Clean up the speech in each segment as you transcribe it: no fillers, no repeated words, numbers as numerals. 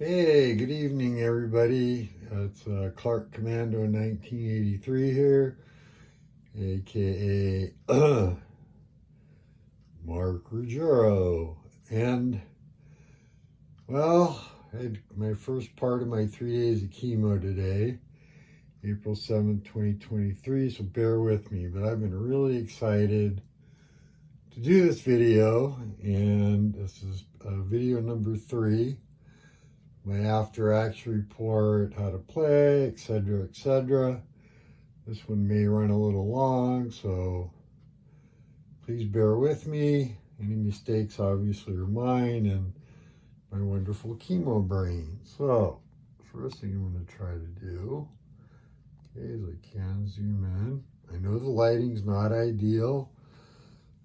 Hey, good evening, everybody. It's Clark Commando 1983 here, aka Mark Ruggiero. And, well, I had my first part of my 3 days of chemo today, April 7th, 2023, so bear with me. But I've been really excited to do this video, and this is video number 3. My after action report, how to play, etc., etc. This one may run a little long, so please bear with me. Any mistakes obviously are mine and my wonderful chemo brain. So, first thing I'm going to try to do, okay, is I can zoom in. I know the lighting's not ideal,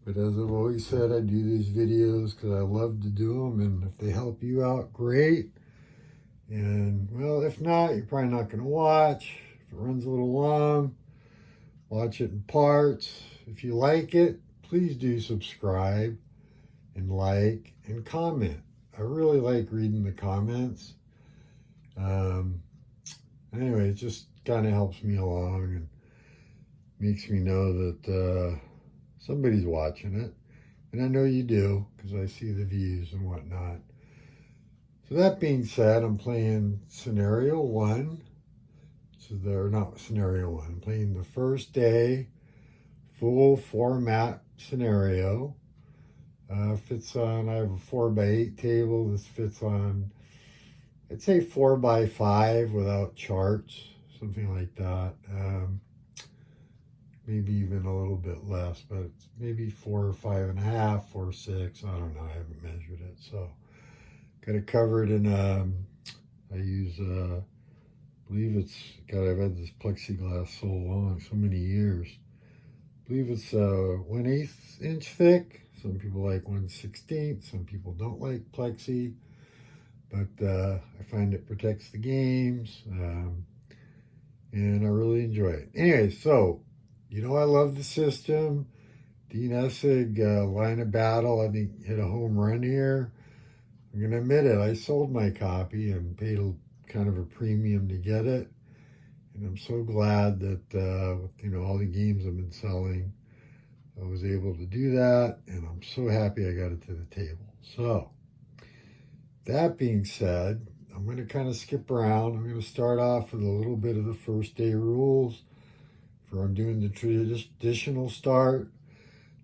but as I've always said, I do these videos because I love to do them, and if they help you out, great. And, well, if not, you're probably not going to watch. If it runs a little long, watch it in parts. If you like it, please do subscribe and like and comment. I really like reading the comments. Anyway, it just kind of helps me along and makes me know that somebody's watching it. And I know you do because I see the views and whatnot. So that being said, I'm playing scenario 1. So they're not scenario 1. I'm playing the first day full format scenario. Fits on, I have a 4x8 table. This fits on, I'd say 4x5 without charts, something like that. Maybe even a little bit less, but it's maybe 4 or 5.5, 4 or 6. I don't know. I haven't measured it. So got it covered in, I use, I believe it's, God, I've had this plexiglass so long, so many years. I believe it's 1/8 inch thick. Some people like 1/16. Some people don't like plexi, but I find it protects the games, and I really enjoy it. Anyway, so I love the system. Dean Essig, Line of Battle, I think hit a home run here. I'm gonna admit it. I sold my copy and paid kind of a premium to get it. And I'm so glad that, with, all the games I've been selling, I was able to do that. And I'm so happy I got it to the table. So, that being said, I'm going to kind of skip around. I'm going to start off with a little bit of the first day rules. For I'm doing the traditional start.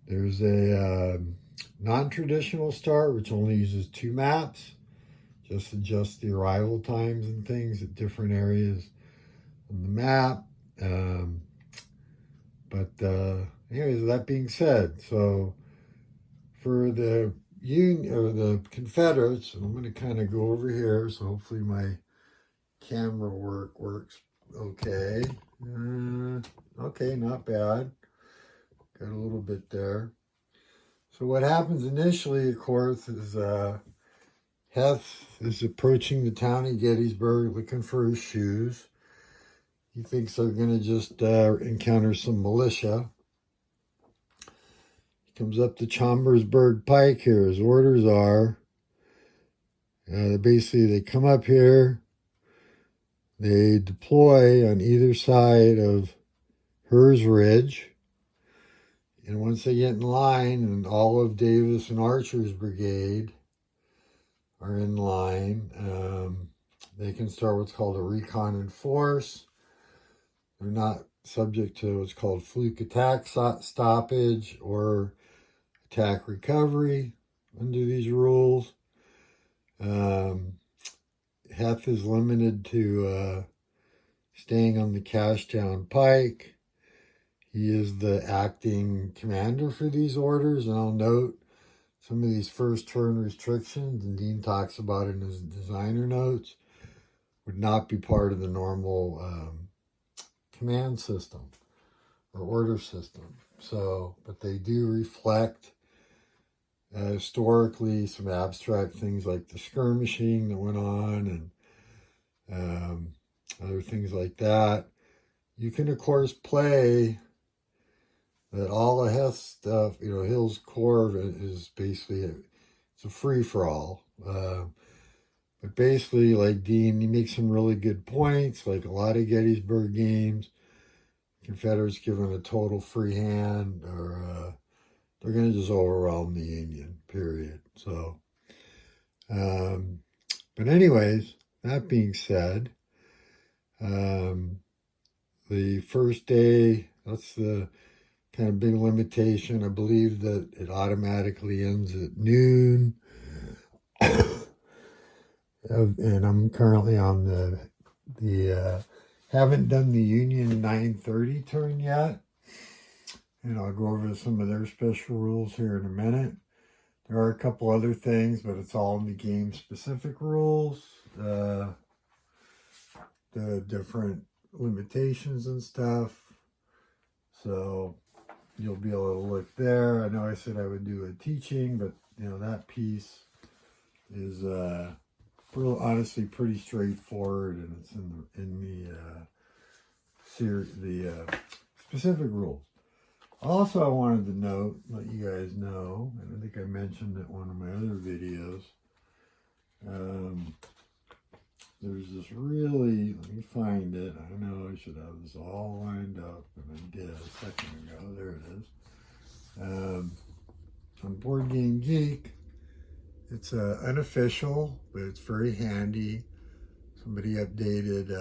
There's a non-traditional start, which only uses 2 maps. Just adjust the arrival times and things at different areas on the map. Anyways, that being said, so for the Union or the Confederates, I'm going to kind of go over here. So hopefully my camera works okay. Okay, not bad. Got a little bit there. So what happens initially, of course, is Heth is approaching the town of Gettysburg looking for his shoes. He thinks they're going to just encounter some militia. He comes up to Chambersburg Pike here. His orders are basically they come up here, they deploy on either side of Hers Ridge, and once they get in line, and all of Davis and Archer's brigade are in line, they can start what's called a recon and force. They're not subject to what's called fluke attack stoppage or attack recovery under these rules. Heth is limited to staying on the Cashtown Pike. He is the acting commander for these orders, and I'll note some of these first turn restrictions, and Dean talks about it in his designer notes, would not be part of the normal command system or order system. So, but they do reflect historically some abstract things like the skirmishing that went on and other things like that. You can, of course, play that all of Heth's stuff, Hill's Corps is basically it's a free-for-all. But basically, like Dean, he makes some really good points, like a lot of Gettysburg games. Confederates given a total free hand, or they're going to just overwhelm the Union, period. So, but anyways, that being said, the first day, that's the kind of big limitation. I believe that it automatically ends at noon. And I'm currently on the haven't done the Union 9:30 turn yet. And I'll go over some of their special rules here in a minute. There are a couple other things, but it's all in the game specific rules. The different limitations and stuff. So you'll be able to look there. I know I said I would do a teaching, but that piece is honestly pretty straightforward, and it's in the specific rules. Also, I wanted to let you guys know, and I think I mentioned it in one of my other videos. There's this really, let me find it. I know I should have this all lined up, and I did a second ago. There it is. On Board Game Geek, it's unofficial, but it's very handy. Somebody updated,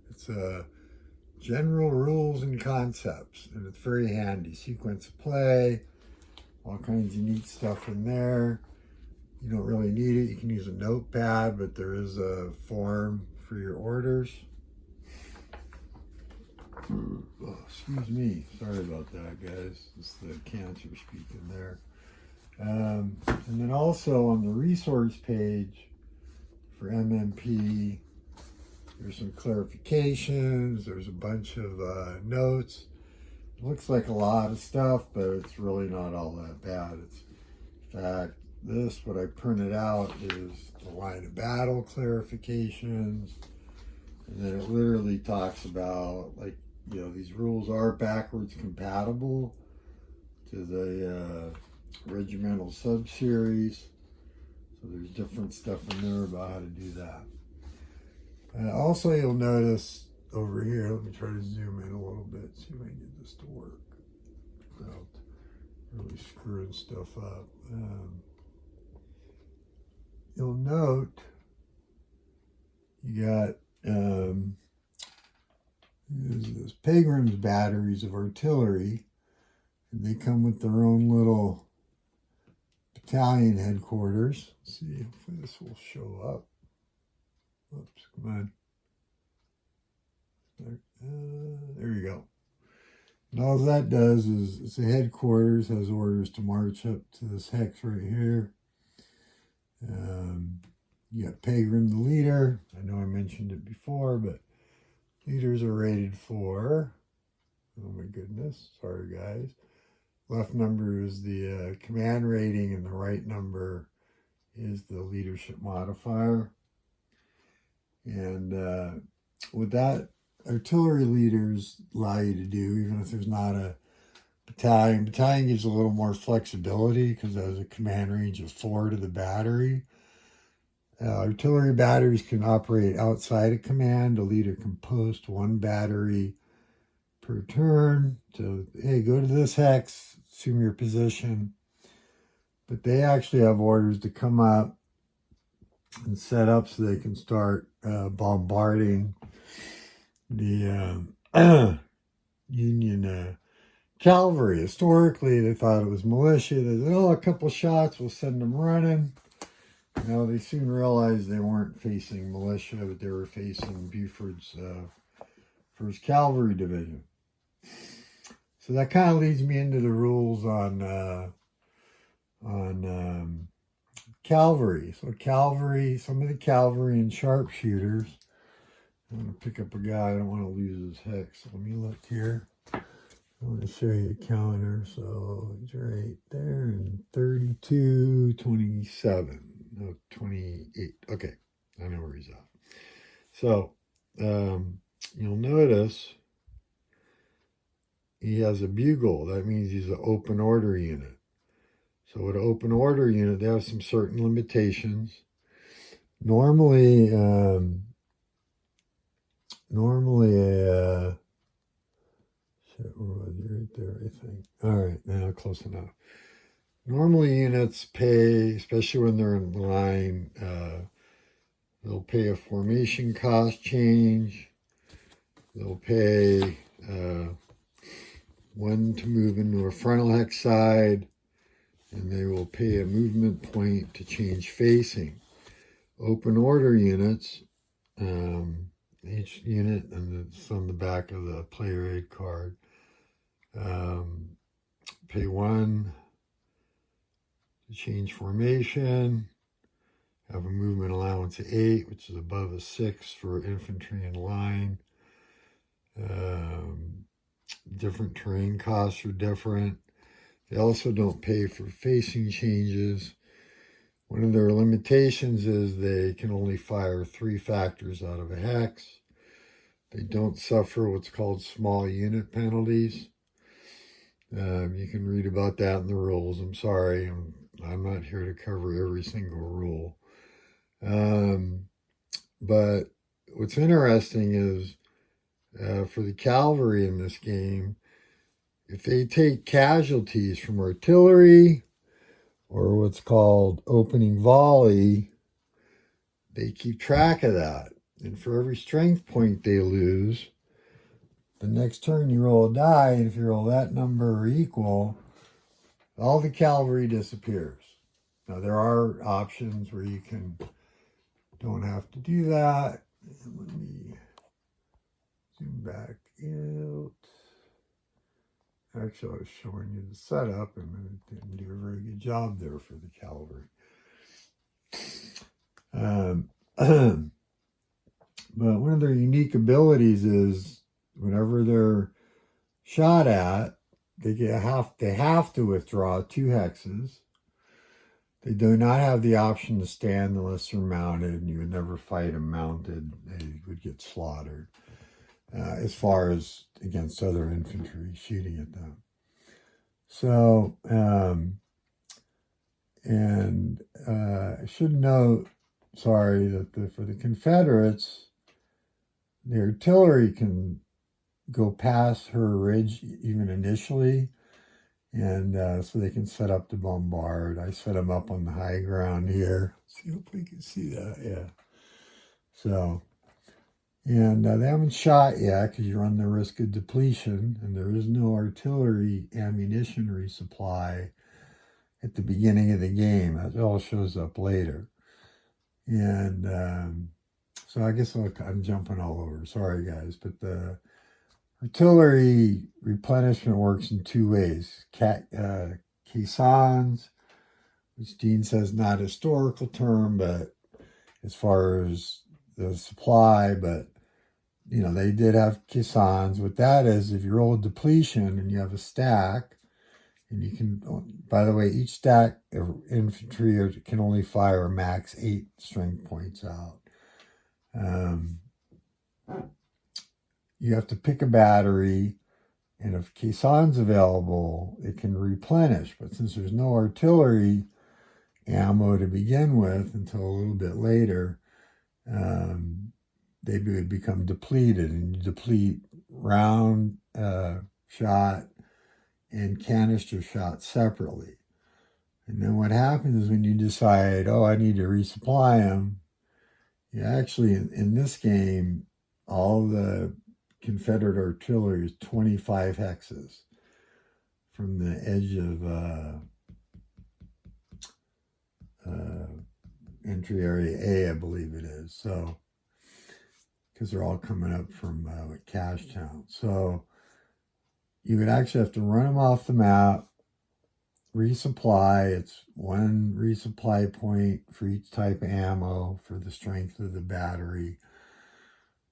it's general rules and concepts, and it's very handy. Sequence of play, all kinds of neat stuff in there. You don't really need it. You can use a notepad, but there is a form for your orders. Oh, excuse me. Sorry about that, guys. It's the cancer speaking there. And then also on the resource page for MMP, there's some clarifications. There's a bunch of notes. It looks like a lot of stuff, but it's really not all that bad. It's, in fact, what I printed out is the line of battle clarifications. And then it literally talks about, like, these rules are backwards compatible to the regimental subseries. So there's different stuff in there about how to do that. Also, you'll notice over here, let me try to zoom in a little bit, see if I can get this to work without really screwing stuff up. You'll note you got this Pegram's batteries of artillery, and they come with their own little battalion headquarters. Let's see if this will show up. Oops, come on. There you go. And all that does is it's a headquarters, has orders to march up to this hex right here. You got Pegram, the leader. I know I mentioned it before, but leaders are rated for, oh my goodness, sorry guys. Left number is the command rating, and the right number is the leadership modifier. And with that, artillery leaders allow you to do, even if there's not a battalion. Battalion gives a little more flexibility because it has a command range of 4 to the battery. Artillery batteries can operate outside of command. A leader can post 1 battery per turn to, hey, go to this hex, assume your position. But they actually have orders to come up and set up so they can start bombarding the Union cavalry. Historically, they thought it was militia. They said, a couple shots, we'll send them running. They soon realized they weren't facing militia, but they were facing Buford's 1st Cavalry Division. So that kind of leads me into the rules on cavalry. So cavalry, some of the cavalry and sharpshooters. I'm going to pick up a guy. I don't want to lose his hex. Let me look here. I want to show you the calendar. So he's right there in 32, 27. No, 28. Okay, I know where he's at. So you'll notice he has a bugle. That means he's an open order unit. So with an open order unit, they have some certain limitations. Normally, shit, where was you? Right there, I think. All right, now close enough. Normally, units pay, especially when they're in line, they'll pay a formation cost change. They'll pay one to move into a frontal hex side, and they will pay a movement point to change facing. Open order units, each unit, and it's on the back of the player aid card, pay one to change formation, have a movement allowance of 8, which is above a 6 for infantry in line. Different terrain costs are different. They also don't pay for facing changes. One of their limitations is they can only fire 3 factors out of a hex. They don't suffer what's called small unit penalties. You can read about that in the rules. I'm sorry, I'm not here to cover every single rule. But what's interesting is for the cavalry in this game, if they take casualties from artillery or what's called opening volley, they keep track of that. And for every strength point they lose, the next turn you roll a die, and if you roll that number or equal, all the cavalry disappears. Now there are options where you don't have to do that. Let me zoom back out. Actually, I was showing you the setup, and I didn't do a very good job there for the cavalry. But one of their unique abilities is whenever they're shot at, they have to withdraw 2 hexes. They do not have the option to stand unless they're mounted, and you would never fight them mounted. They would get slaughtered. As far as against other infantry shooting at them. So, I should note, sorry, that for the Confederates, the artillery can go past her ridge even initially, and so they can set up to bombard. I set them up on the high ground here. See, hopefully you can see that, yeah. So, and they haven't shot yet because you run the risk of depletion, and there is no artillery ammunition resupply at the beginning of the game. That all shows up later. And so I guess I'm jumping all over. Sorry, guys. But the artillery replenishment works in 2 ways. Caissons, which Dean says not a historical term, but as far as the supply, but they did have caissons. What that is, if you roll a depletion and you have a stack, and you can, by the way, each stack of infantry can only fire a max 8 strength points out. You have to pick a battery, and if caisson's available, it can replenish. But since there's no artillery ammo to begin with until a little bit later, they would become depleted, and you deplete round shot and canister shot separately. And then what happens is when you decide, I need to resupply them, you actually, in this game, all the Confederate artillery is 25 hexes from the edge of entry area A, I believe it is. So, because they're all coming up from Cashtown. So you would actually have to run them off the map, resupply. It's 1 resupply point for each type of ammo for the strength of the battery.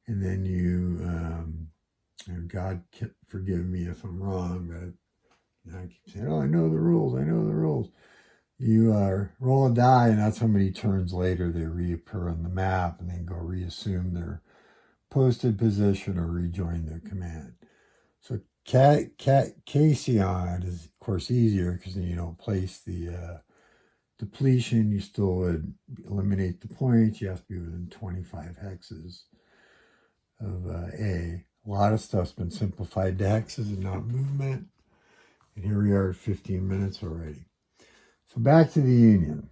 And then you, and God forgive me if I'm wrong, but I keep saying, I know the rules. You roll a die, and that's how many turns later they reappear on the map, and then go reassume their posted position or rejoin their command. So Caisson is, of course, easier because then you don't place the depletion, you still would eliminate the points. You have to be within 25 hexes of A. A lot of stuff's been simplified to hexes and not movement. And here we are at 15 minutes already. So back to the Union.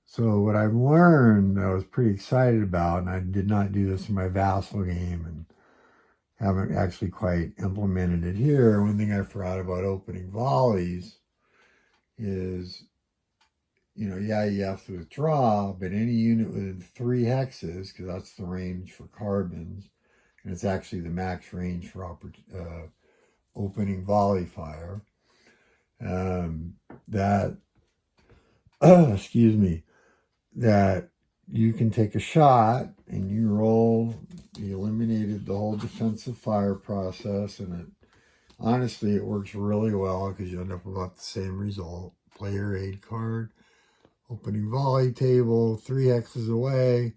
So what I've learned, I was pretty excited about, and I did not do this in my Vassal game and haven't actually quite implemented it here. One thing I forgot about opening volleys is, you know, yeah, you have to withdraw, but any unit within 3 hexes, because that's the range for carbons, and it's actually the max range for opening volley fire, that, excuse me, that you can take a shot and you roll. You eliminated the whole defensive fire process, and it honestly, it works really well because you end up about the same result. Player aid card, opening volley table, 3 hexes away.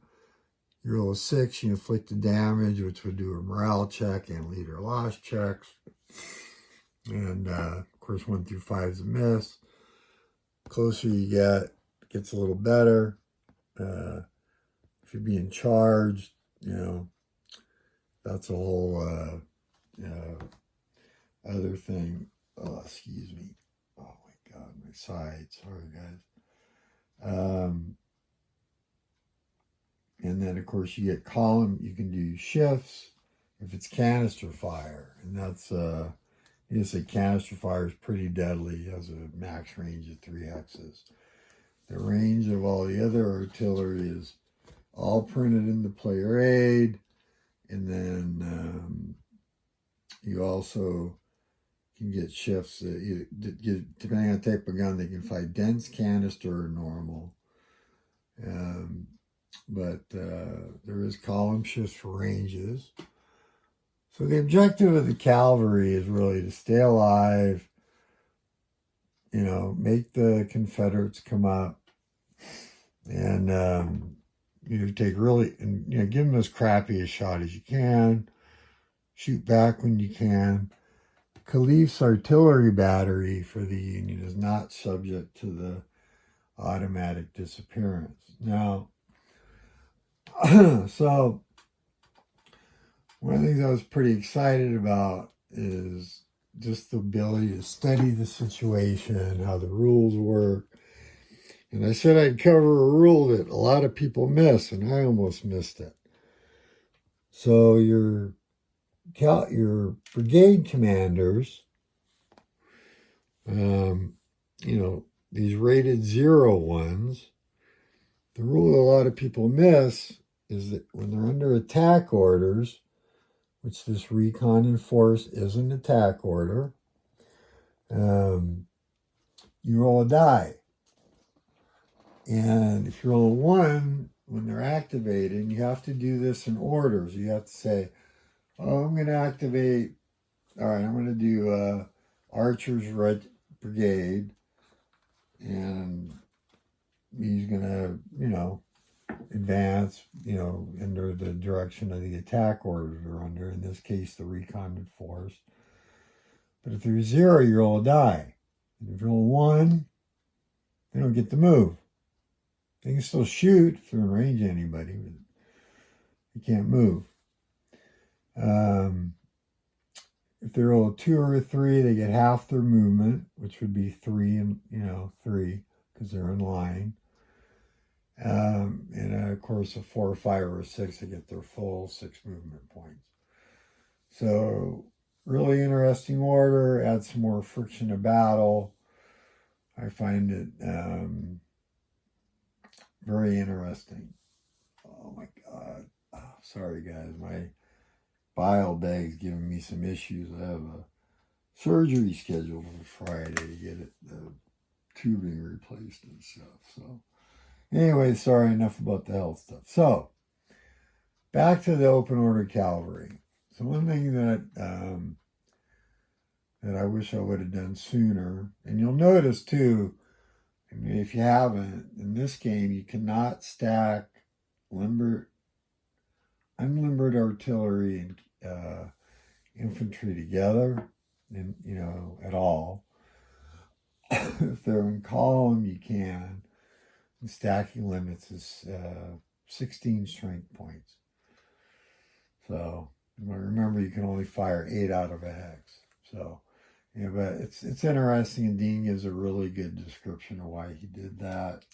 You roll a 6, you inflict the damage, which would do a morale check and leader loss checks. And of course, 1 through 5 is a miss. Closer you get, it gets a little better. If you're being charged, you know, that's a whole other thing. Oh, excuse me. Oh my God, my side. Sorry, guys. And then, of course, you get column. You can do shifts if it's canister fire. And that's, you say canister fire is pretty deadly. It has a max range of 3 hexes. The range of all the other artillery is all printed in the player aid. And then you also can get shifts that depending on the type of gun, they can fight dense, canister, or normal. But there is column shifts for ranges. So the objective of the cavalry is really to stay alive, you know, make the Confederates come up, and you know, take really, and you know, give them as crappy a shot as you can, shoot back when you can. Caliph's artillery battery for the Union is not subject to the automatic disappearance. Now, so one of the things I was pretty excited about is just the ability to study the situation, how the rules work. And I said I'd cover a rule that a lot of people miss, and I almost missed it. So your brigade commanders, you know, these rated 0 ones, the rule a lot of people miss is that when they're under attack orders, which this recon and force is an attack order, you roll a die. And if you roll a 1, when they're activated, you have to do this in orders. You have to say, oh, I'm going to activate, all right, I'm going to do Archer's Brigade, and he's going to, you know, advance, you know, under the direction of the attack orders they're under, in this case, the recon and force. But if there's 0, you roll a die. And if you roll 1, they don't get to move. They can still shoot if they're in range of anybody, but they can't move. If they roll a 2 or a 3, they get half their movement, which would be 3 and, you know, 3, because they're in line. And of course, a 4 or 5 or a 6, they get their full 6 movement points. So really interesting order, adds some more friction to battle. I find it very interesting. Oh my God. Oh, sorry guys, my bile bag's giving me some issues. I have a surgery scheduled for Friday to get it, the tubing replaced and stuff. So anyway, sorry, enough about the health stuff. So back to the open order cavalry. So one thing that that I wish I would have done sooner, and you'll notice too, I mean, if you haven't, in this game you cannot stack unlimbered artillery and infantry together, and you know, at all. If they're in column, you can. The stacking limits is 16 strength points. So remember, you can only fire 8 out of a hex. So, yeah, but it's interesting, and Dean gives a really good description of why he did that.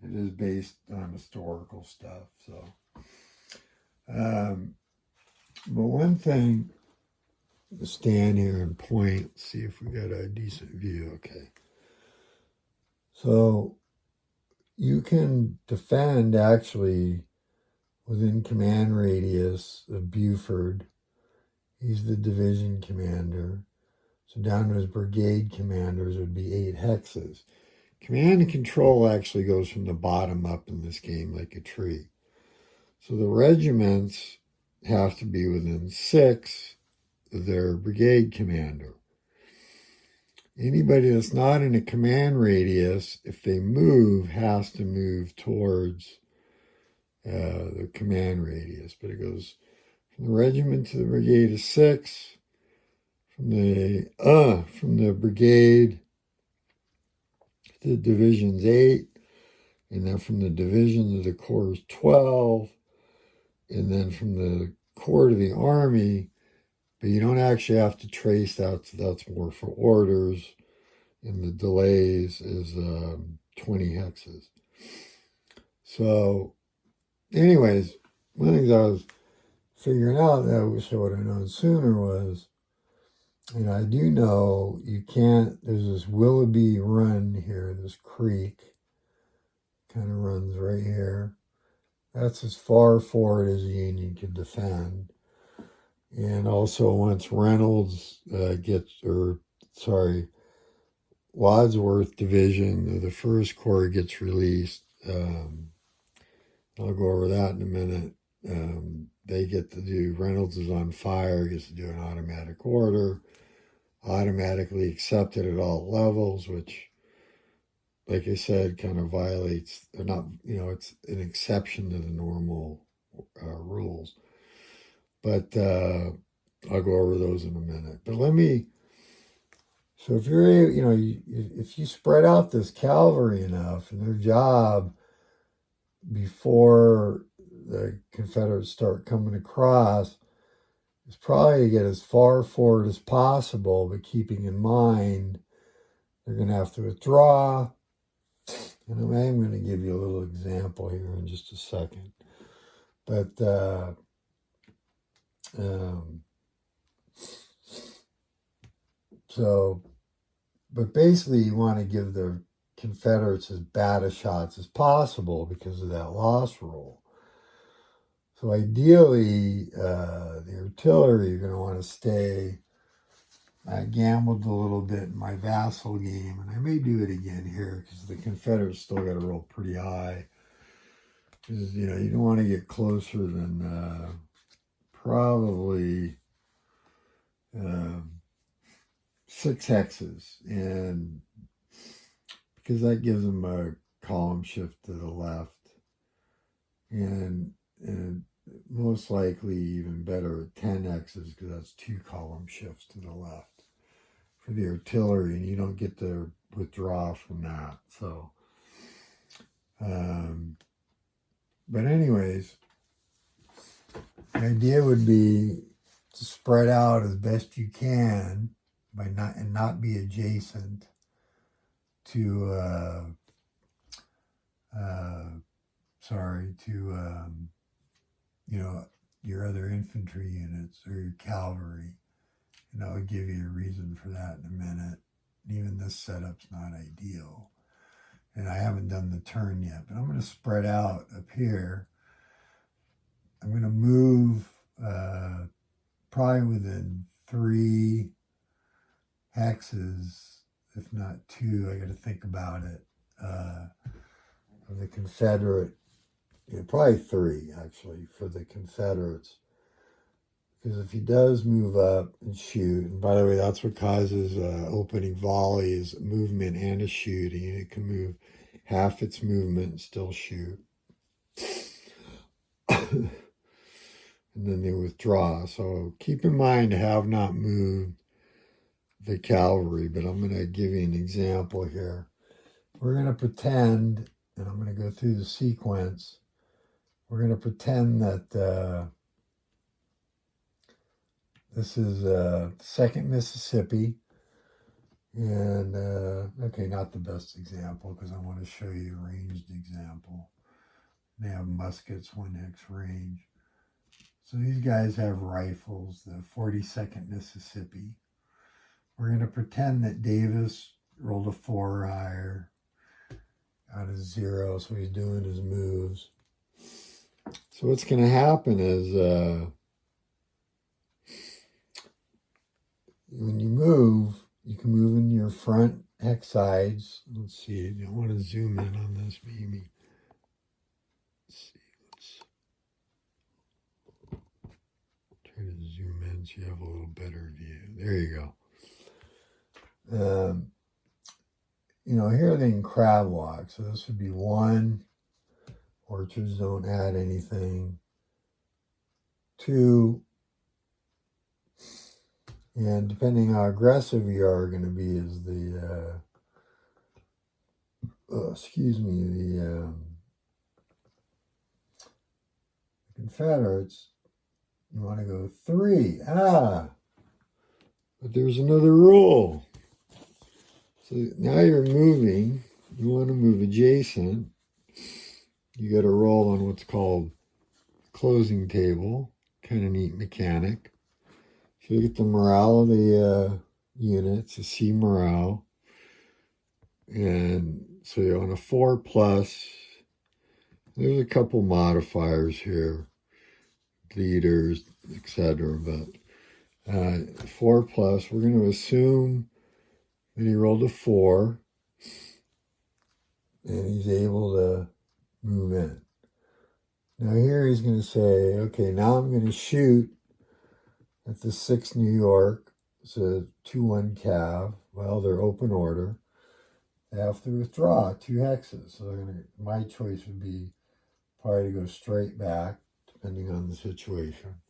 It is based on historical stuff. So, but one thing, to stand here and point, see if we got a decent view. Okay. So you can defend actually within command radius of Buford. He's the division commander. So down to his brigade commanders would be 8 hexes. Command and control actually goes from the bottom up in this game like a tree. So the regiments have to be within 6 of their brigade commander. Anybody that's not in a command radius, if they move, has to move towards the command radius. But it goes from the regiment to the brigade is 6. From the brigade to the division's 8. And then from the division to the corps is 12. And then from the corps to the army, but you don't actually have to trace that, so that's more for orders. And the delays is 20 hexes. So, anyways, one of the things I was figuring out that I wish I would have known sooner was, and I do know you can't, there's this Willoughby Run here, this creek, kind of runs right here. That's as far forward as the Union could defend. And also once Reynolds Wadsworth Division of the First Corps gets released, I'll go over that in a minute. They get to do, Reynolds is on fire, gets to do an automatic order, automatically accepted at all levels, which, like I said, kind of violates, they're not, it's an exception to the normal rules. But I'll go over those in a minute. But so if you're, if you spread out this cavalry enough, and their job before the Confederates start coming across is probably to get as far forward as possible, but keeping in mind they're going to have to withdraw. And I am going to give you a little example here in just a second. But but basically you want to give the Confederates as bad a shots as possible because of that loss rule. So ideally, the artillery, you're going to want to stay. I gambled a little bit in my vassal game, and I may do it again here because the Confederates still got to roll pretty high. Because, you don't want to get closer than probably 6 hexes, and because that gives them a column shift to the left, and most likely even better at 10 hexes because that's 2 column shifts to the left for the artillery, and you don't get to withdraw from that. So, but anyways, the idea would be to spread out as best you can by not be adjacent to your other infantry units or your cavalry, and I'll give you a reason for that in a minute. Even this setup's not ideal, and I haven't done the turn yet, but I'm going to spread out up here. I'm going to move probably within 3 hexes, if not 2. I got to think about it. Of the Confederate, probably 3 actually for the Confederates, because if he does move up and shoot, and by the way, that's what causes opening volleys, movement and a shooting. It can move half its movement and still shoot. And then they withdraw. So keep in mind to have not moved the cavalry, but I'm going to give you an example here. We're going to pretend, and I'm going to go through the sequence. We're going to pretend that this is 2nd Mississippi. And, okay, not the best example because I want to show you a ranged example. They have muskets, 1x range. So these guys have rifles, the 42nd Mississippi. We're going to pretend that Davis rolled a 4 or higher out of 0, so he's doing his moves. So what's going to happen is when you move, you can move in your front hex sides. Let's see, I want to zoom in on this maybe. Let's see, let's try to zoom in so you have a little better view. There you go. You know, here they can crab walk. So this would be 1. Orchards don't add anything. 2. And depending how aggressive you are going to be is the, the Confederates. You want to go 3. But there's another rule. So now you're moving. You want to move adjacent. You got to roll on what's called closing table. Kind of neat mechanic. So you get the morale of the units, a C morale. And so you're on a 4+. There's a couple modifiers here, leaders, etc. But 4+, we're going to assume that he rolled a 4 and he's able to move in. Now here he's going to say, okay, now I'm going to shoot at the 6th New York. It's a 2-1 cav. Well, they're open order. They have to withdraw 2 hexes. So they're gonna, my choice would be probably to go straight back, depending on the situation.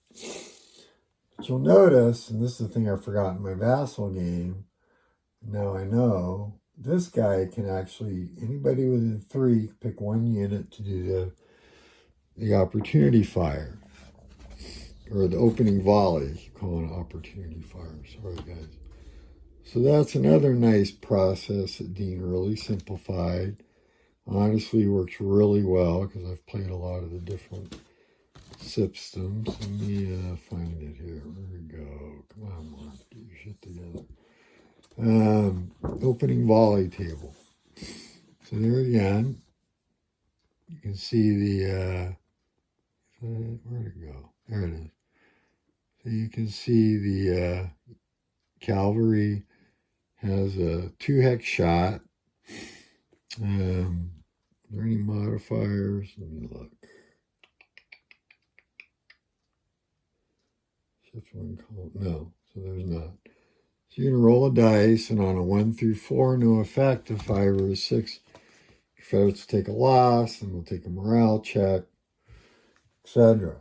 But you'll notice, and this is the thing I forgot in my vassal game, now I know, this guy can actually, anybody within 3, pick 1 unit to do the opportunity fire. Or the opening volley, you call it opportunity fire. Sorry, guys. So that's another nice process that Dean really simplified. Honestly, works really well because I've played a lot of the different systems. Let me find it here. There we go. Come on, Mark. Get your shit together. Opening volley table. So there again, you can see the, where'd it go? There it is. So you can see the Cavalry has a 2-hex shot. Are there any modifiers? Let me look. Shift 1 column. No, so there's not. So you're going to roll a dice, and on a 1 through 4, no effect. A 5 or a 6, Confederates take a loss, and we'll take a morale check, etc.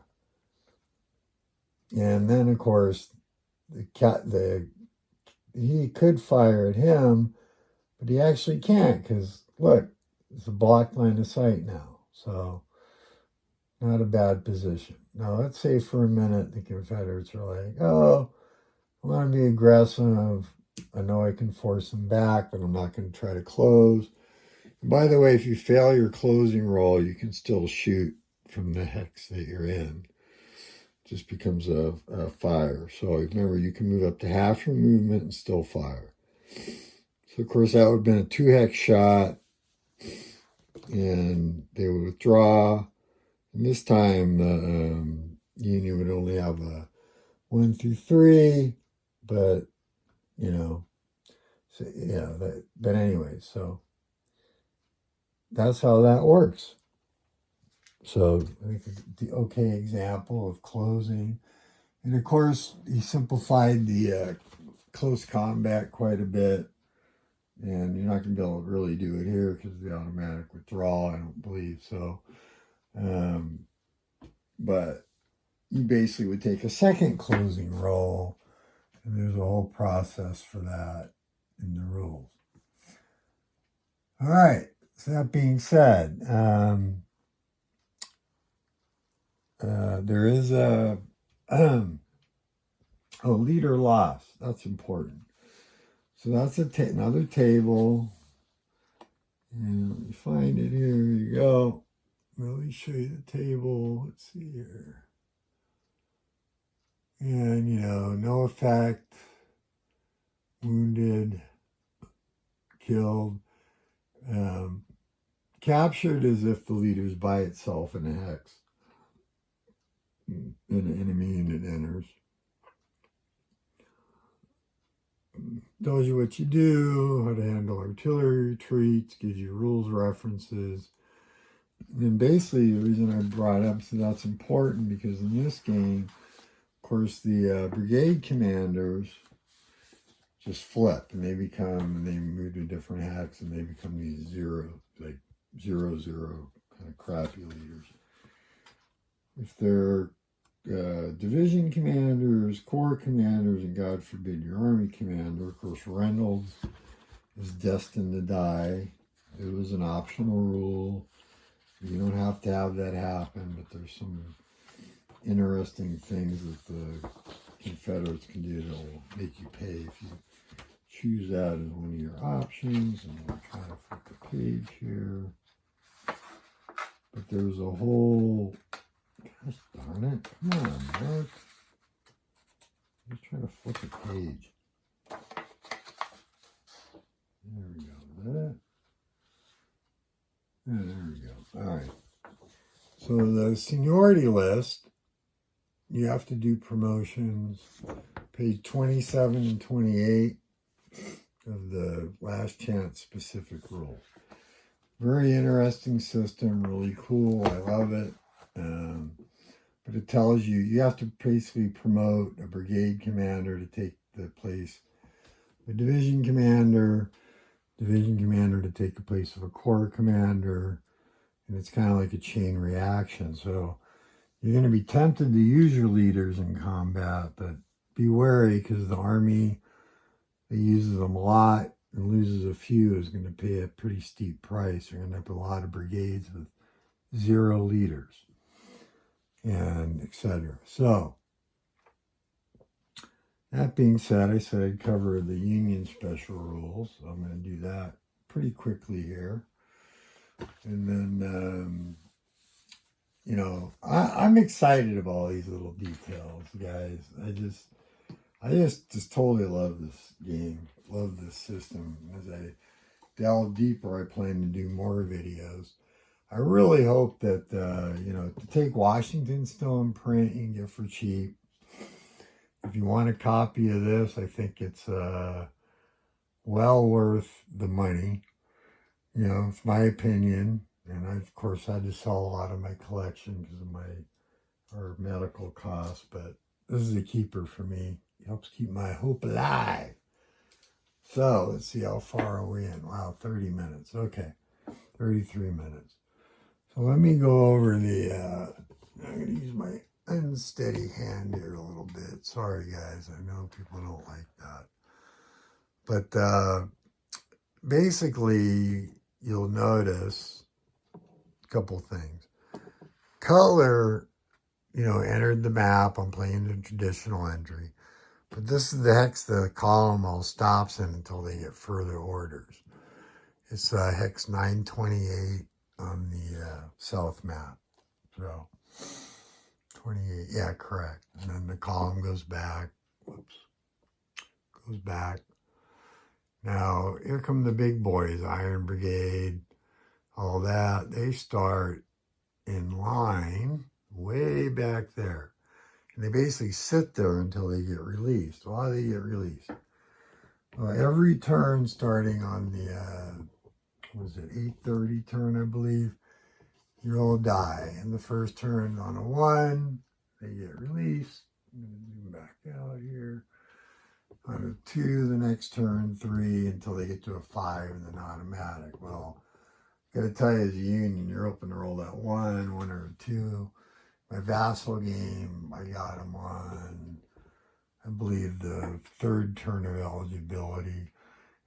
And then, of course, he could fire at him, but he actually can't because, look, it's a blocked line of sight now. So, not a bad position. Now, let's say for a minute the Confederates are like, oh, I want to be aggressive. I know I can force them back, but I'm not going to try to close. And by the way, if you fail your closing roll, you can still shoot from the hex that you're in. Just becomes a fire. So remember, you can move up to half your movement and still fire. So, of course, that would have been a 2-hex shot, and they would withdraw. And this time, the Union would only have a 1 through 3, but, you know, so, yeah, but anyway, so that's how that works. So I think the okay example of closing. And of course, he simplified the close combat quite a bit. And you're not going to be able to really do it here because of the automatic withdrawal, I don't believe. So, but you basically would take a second closing roll And there's a whole process for that in the rules. All right. So that being said, there is a leader loss. That's important. So that's another table. And let me find it here. Here you go. Let me show you the table. Let's see here. And, no effect, wounded, killed. Captured as if the leader's by itself in a hex. And an enemy unit enters. Tells you what you do, how to handle artillery retreats, gives you rules references. And basically, the reason I brought up, so that's important, because in this game, of course, the brigade commanders just flip, and they move to different hacks, and they become these zero kind of crappy leaders. If they're division commanders, corps commanders, and God forbid your army commander, of course, Reynolds is destined to die. It was an optional rule. You don't have to have that happen, but there's some interesting things that the Confederates can do that will make you pay if you choose that as one of your options. And I'm trying to flip the page here. But there's a whole, gosh darn it, come on, Mark. I'm just trying to flip a page. There we go. Is that it? Yeah, there we go. All right. So the seniority list, you have to do promotions. Page 27 and 28 of the last chance specific rules. Very interesting system, really cool. I love it. But it tells you have to basically promote a brigade commander to take the place of a division commander to take the place of a corps commander, and it's kind of like a chain reaction. So you're going to be tempted to use your leaders in combat, but be wary, because the army that uses them a lot and loses a few is going to pay a pretty steep price. You're going to have a lot of brigades with 0 leaders, and etc. So that being said, I said I'd cover the Union special rules. So I'm going to do that pretty quickly here. And then, I'm excited about all these little details, guys. I just totally love this game. Love this system. As I delve deeper, I plan to do more videos. I really hope that, to take Washington still in print, you can get for cheap. If you want a copy of this, I think it's well worth the money. It's my opinion. And I, of course, had to sell a lot of my collection because of our medical costs. But this is a keeper for me. It helps keep my hope alive. So let's see, how far are we in? Wow, 30 minutes. Okay, 33 minutes. So let me go over the, I'm going to use my unsteady hand here a little bit. Sorry, guys. I know people don't like that. But basically, you'll notice a couple things. Color, entered the map. I'm playing the traditional entry. But this is the hex the column all stops in until they get further orders. It's hex 928 on the south map. So 28, yeah, correct. And then the column goes back. Goes back. Now, here come the big boys, Iron Brigade, all that. They start in line way back there. And they basically sit there until they get released. Why do they get released? Well, every turn starting on the, 8:30 turn, I believe, you'll die. And the first turn on a 1, they get released. I'm going to zoom back out here. On a 2, the next turn, 3, until they get to a 5, and then automatic. Well, I got to tell you, as a Union, you're open to roll that 1 or a 2. My vassal game, I got them on, I believe, the third turn of eligibility.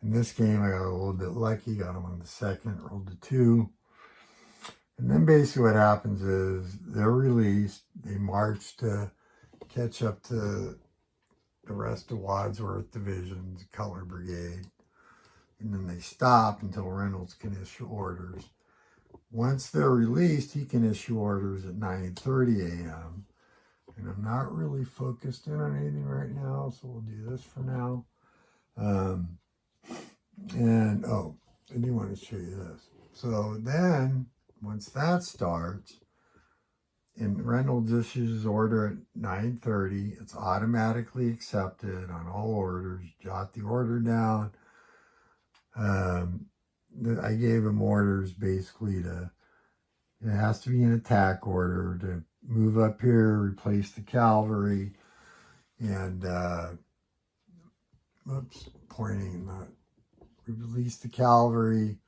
In this game, I got a little bit lucky, got them on the second, rolled a 2. And then basically what happens is they're released, they march to catch up to the rest of Wadsworth Division's Color Brigade. And then they stop until Reynolds can issue orders. Once they're released, he can issue orders at 9:30 a.m. And I'm not really focused in on anything right now, so we'll do this for now. I do want to show you this. So then, once that starts, and Reynolds issues his order at 9:30, it's automatically accepted on all orders. Jot the order down. I gave him orders basically it has to be an attack order to move up here, replace the cavalry, and, release the cavalry,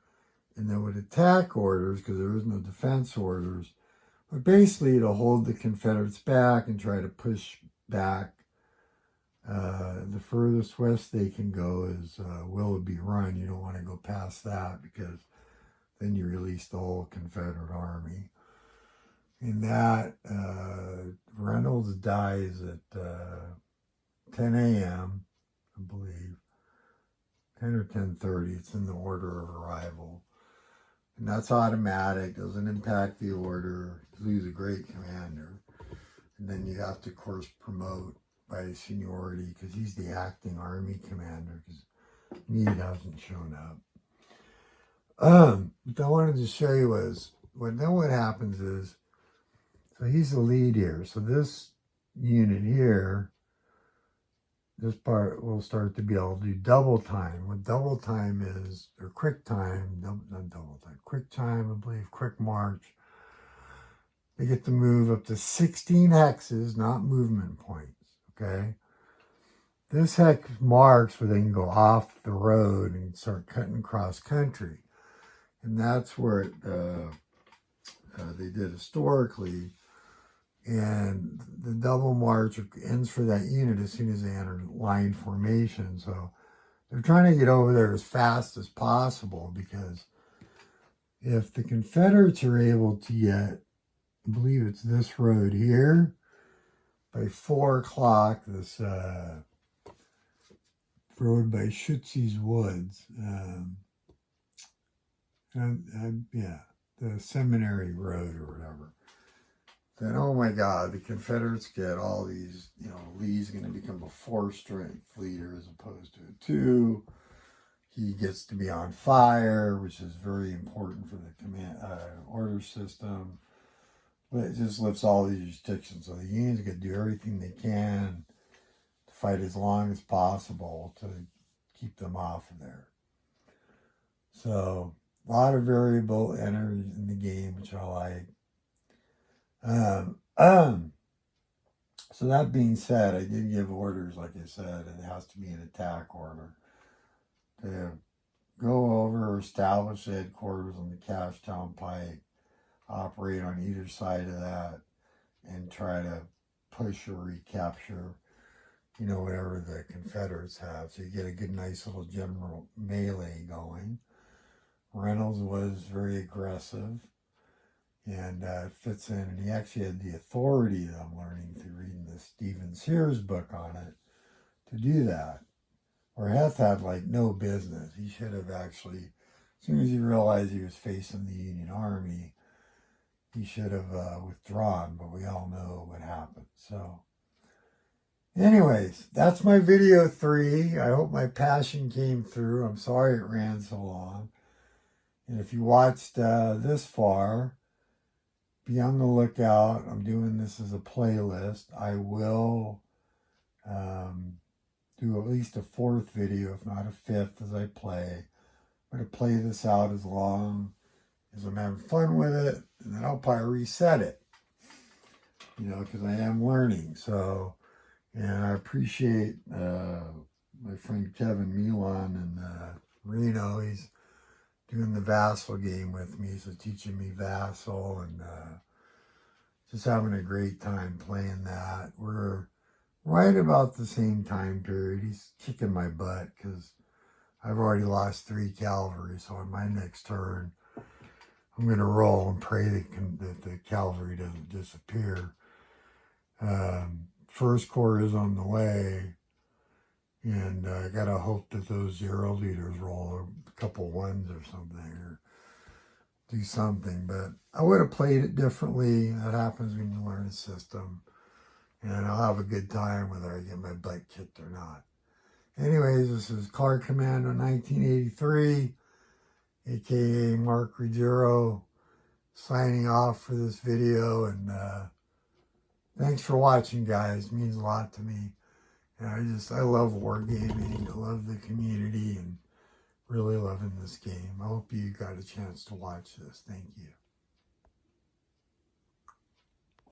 and then with attack orders, because there was no defense orders, but basically to hold the Confederates back and try to push back. The furthest west they can go is Willoughby Run. You don't want to go past that because then you release the whole Confederate army. In that, Reynolds dies at 10 a.m., I believe. 10 or 10:30. It's in the order of arrival. And that's automatic, doesn't impact the order. He's a great commander. And then you have to, of course, promote by seniority because he's the acting army commander because Meade hasn't shown up. What I wanted to show you was, what happens is, so he's the lead here. So this unit here, this part will start to be able to do double time. What double time is, or quick time, not double time, quick time, I believe, quick march. They get to move up to 16 hexes, not movement points, okay? This hex marks where they can go off the road and start cutting across country. And that's where they did historically. And the double march ends for that unit as soon as they enter line formation. So they're trying to get over there as fast as possible because if the Confederates are able to get, I believe it's this road here, by 4 o'clock, this road by Schutze's Woods, the Seminary Road or whatever. Then, oh my God, the Confederates get all these, Lee's going to become a 4-strength leader as opposed to a 2. He gets to be on fire, which is very important for the command order system. But it just lifts all these restrictions. So the Unions got to do everything they can to fight as long as possible to keep them off of there. So a lot of variable enters in the game, which I like. So that being said, I did give orders, like I said, it has to be an attack order to go over or establish headquarters on the Cashtown Pike, operate on either side of that, and try to push or recapture, whatever the Confederates have. So you get a good, nice little general melee going. Reynolds was very aggressive. And fits in, and he actually had the authority that I'm learning through reading the Stephen Sears book on it to do that. Or Heth had no business. He should have actually, as soon as he realized he was facing the Union Army, he should have withdrawn, but we all know what happened. So, anyways, that's my video 3. I hope my passion came through. I'm sorry it ran so long. And if you watched this far, be on the lookout. I'm doing this as a playlist. I will do at least a 4th video, if not a 5th, as I play. I'm going to play this out as long as I'm having fun with it, and then I'll probably reset it, because I am learning. So, and I appreciate my friend Kevin Milan in Reno. He's doing the Vassal game with me, so teaching me Vassal and just having a great time playing that. We're right about the same time period. He's kicking my butt because I've already lost 3 cavalry. So on my next turn, I'm going to roll and pray that the cavalry doesn't disappear. First corps is on the way, and I got to hope that those 0 leaders roll a couple ones or something, or do something. But I would have played it differently. That happens when you learn a system. And I'll have a good time whether I get my butt kicked or not. Anyways, this is Clark Commando 1983, aka Mark Ruggiero, signing off for this video. And thanks for watching, guys. It means a lot to me. And I love wargaming. I love the community and really loving this game. I hope you got a chance to watch this. Thank you.